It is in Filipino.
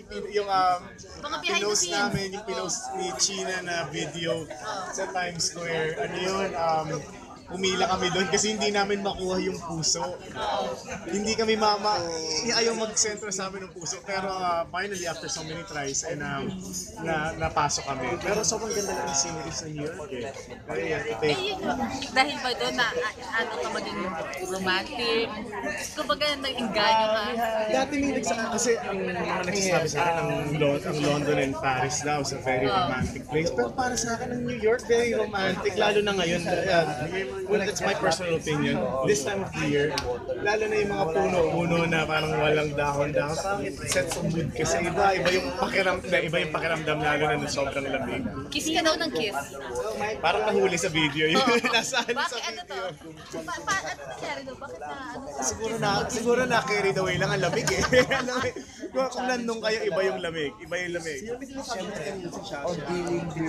Mga behind the pinost scenes. namin, yung pinost ni China na video sa Times Square. Ano yun, umila kami doon kasi hindi namin makuha yung puso. Hindi kami ayaw mag-sentro sa amin ng puso. Pero finally, after so many tries, napasok kami. Pero sobrang ganda lang yung scenery sa New York eh. Dahil ba doon na ano ka maging romantic? Kumbaga nag-inganyo ka. Dati may kasi ang mga nagsasabi sa akin, ang London and Paris daw is a very romantic place. Pero para sa akin, ang New York, very romantic. Lalo na ngayon. Well, that's my personal opinion. This time of the year, lalo na yung mga puno-puno na parang walang dahon-dahon. Parang it sets a mood kasi iba yung pakiramdam lalo na sobrang lamig. Kiss ka daw ng kiss. Parang nahuli sa video yun. Nasaan sa Bakit ano to? video. Ano nangyari doon? Bakit na ano? Siguro na carried away lang ang lamig eh. Kung nandun kayo, iba yung lamig. Iba yung lamig. Siyempre, on dealing din